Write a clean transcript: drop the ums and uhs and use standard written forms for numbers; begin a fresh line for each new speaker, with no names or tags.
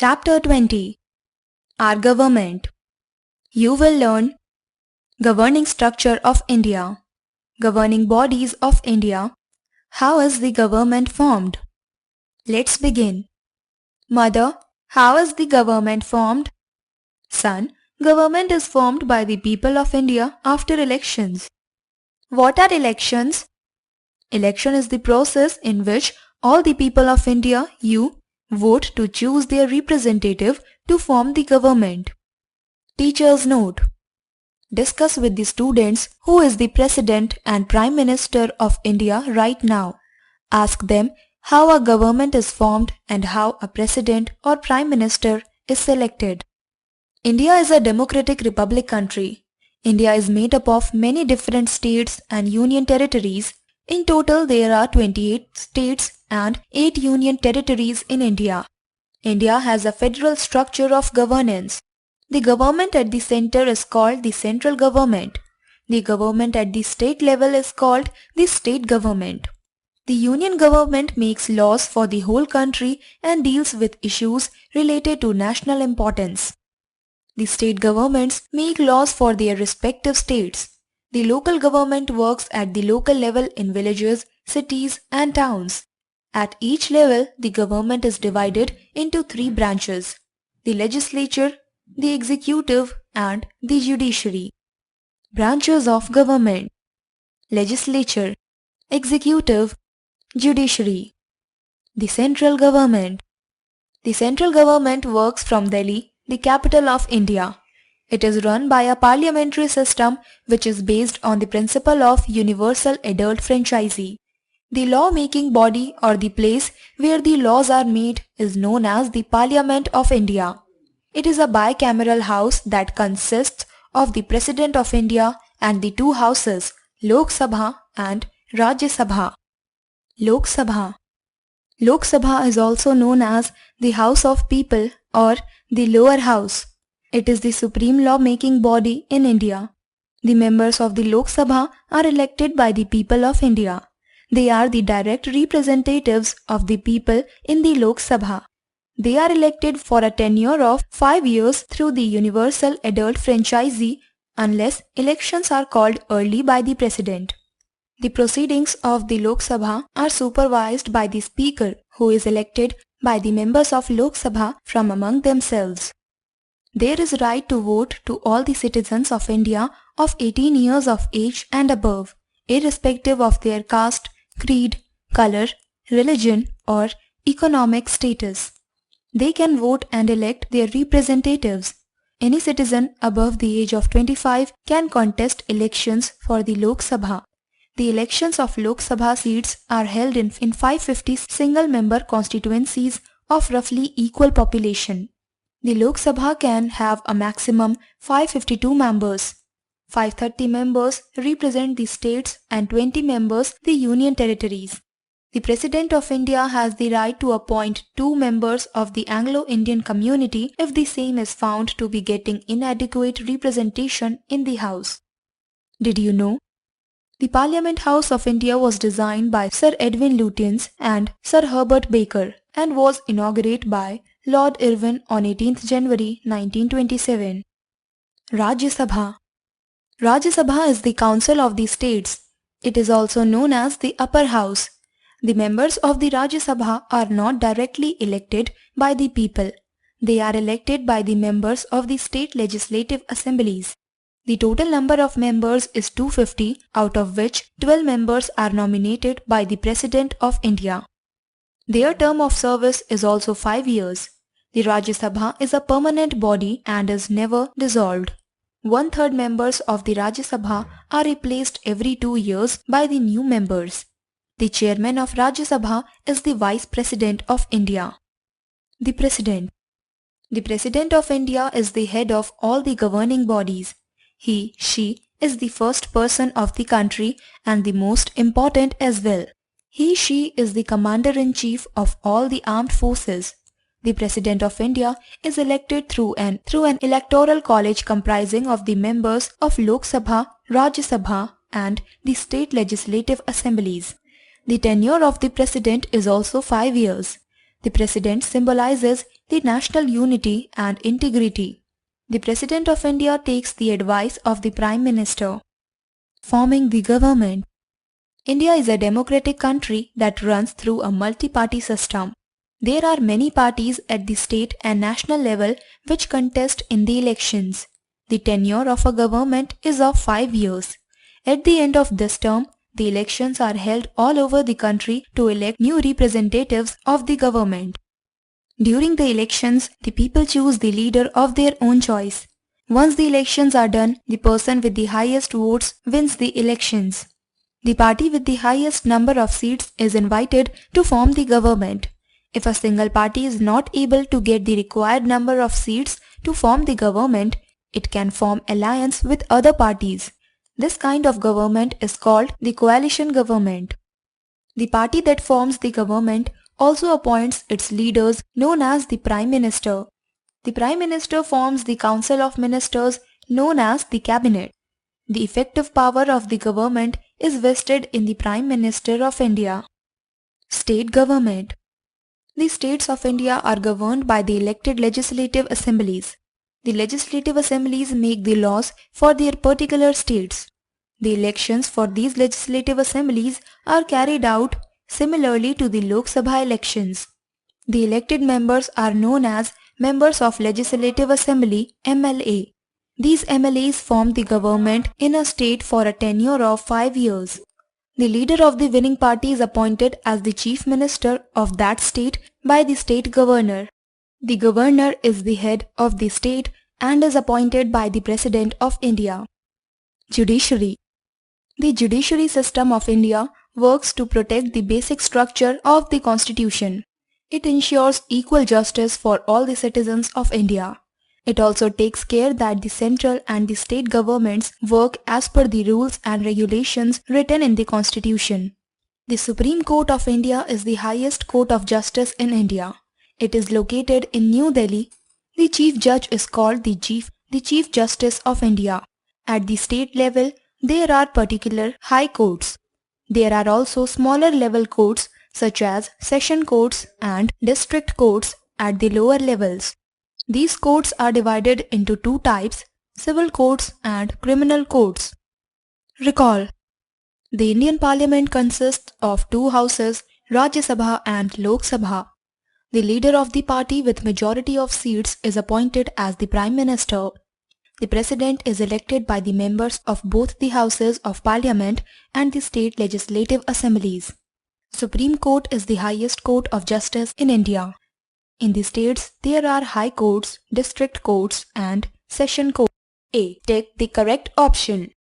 Chapter 20. Our Government. You will learn Governing Structure of India, Governing Bodies of India. How is the government formed? Let's begin. Mother, how is the government formed? Son, government is formed by the people of India after elections. What are elections? Election is the process in which all the people of India, vote to choose their representative to form the government. Teacher's note. Discuss with the students who is the President and Prime Minister of India right now. Ask them how a government is formed and how a President or Prime Minister is selected. India is a democratic republic country. India is made up of many different states and union territories. In total, there are 28 states and 8 union territories in India. India has a federal structure of governance. The government at the center is called the central government. The government at the state level is called the state government. The union government makes laws for the whole country and deals with issues related to national importance. The state governments make laws for their respective states. The local government works at the local level in villages, cities and towns. At each level, the government is divided into 3 branches: the legislature, the executive and the judiciary. Branches of government: legislature, executive, judiciary. The central government. The central government works from Delhi, the capital of India. It is run by a parliamentary system which is based on the principle of universal adult franchisee. The law-making body or the place where the laws are made is known as the Parliament of India. It is a bicameral house that consists of the President of India and the 2 houses, Lok Sabha and Rajya Sabha. Lok Sabha. Lok Sabha is also known as the House of People or the lower house. It is the supreme law-making body in India. The members of the Lok Sabha are elected by the people of India. They are the direct representatives of the people in the Lok Sabha. They are elected for a tenure of 5 years through the universal adult franchisee unless elections are called early by the President. The proceedings of the Lok Sabha are supervised by the Speaker, who is elected by the members of Lok Sabha from among themselves. There is right to vote to all the citizens of India of 18 years of age and above, irrespective of their caste, creed, color, religion or economic status. They can vote and elect their representatives. Any citizen above the age of 25 can contest elections for the Lok Sabha. The elections of Lok Sabha seats are held in 550 single-member constituencies of roughly equal population. The Lok Sabha can have a maximum 552 members. 530 members represent the states and 20 members the union territories. The President of India has the right to appoint 2 members of the Anglo-Indian community if the same is found to be getting inadequate representation in the House. Did you know? The Parliament House of India was designed by Sir Edwin Lutyens and Sir Herbert Baker and was inaugurated by Lord Irwin on 18th January 1927. Rajya Sabha. Rajya Sabha is the council of the states. It is also known as the upper house. The members of the Rajya Sabha are not directly elected by the people. They are elected by the members of the state legislative assemblies. The total number of members is 250, out of which 12 members are nominated by the President of India. Their term of service is also 5 years. The Rajya Sabha is a permanent body and is never dissolved. 1/3 members of the Rajya Sabha are replaced every 2 years by the new members. The chairman of Rajya Sabha is the Vice President of India. The President. The President of India is the head of all the governing bodies. She is the first person of the country and the most important as well. She is the Commander-in-Chief of all the armed forces. The President of India is elected through an electoral college comprising of the members of Lok Sabha, Rajya Sabha and the state legislative assemblies. The tenure of the President is also 5 years. The President symbolizes the national unity and integrity. The President of India takes the advice of the Prime Minister. Forming the government. India is a democratic country that runs through a multi-party system. There are many parties at the state and national level which contest in the elections. The tenure of a government is of 5 years. At the end of this term, the elections are held all over the country to elect new representatives of the government. During the elections, the people choose the leader of their own choice. Once the elections are done, the person with the highest votes wins the elections. The party with the highest number of seats is invited to form the government. If a single party is not able to get the required number of seats to form the government, it can form alliance with other parties. This kind of government is called the coalition government. The party that forms the government also appoints its leaders known as the Prime Minister. The Prime Minister forms the Council of Ministers known as the Cabinet. The effective power of the government is vested in the Prime Minister of India. State government. The states of India are governed by the elected legislative assemblies. The legislative assemblies make the laws for their particular states. The elections for these legislative assemblies are carried out similarly to the Lok Sabha elections. The elected members are known as Members of Legislative Assembly (MLA). These MLAs form the government in a state for a tenure of 5 years. The leader of the winning party is appointed as the Chief Minister of that state by the state governor. The governor is the head of the state and is appointed by the President of India. Judiciary. The judiciary system of India works to protect the basic structure of the Constitution. It ensures equal justice for all the citizens of India. It also takes care that the central and the state governments work as per the rules and regulations written in the Constitution. The Supreme Court of India is the highest court of justice in India. It is located in New Delhi. The Chief Judge is called the Chief Justice of India. At the state level, there are particular high courts. There are also smaller level courts such as session courts and district courts at the lower levels. These courts are divided into two types, civil courts and criminal courts. Recall. The Indian Parliament consists of two houses, Rajya Sabha and Lok Sabha. The leader of the party with majority of seats is appointed as the Prime Minister. The President is elected by the members of both the houses of Parliament and the state legislative assemblies. Supreme Court is the highest court of justice in India. In the states, there are high courts, district courts and session courts. A. Take the correct option.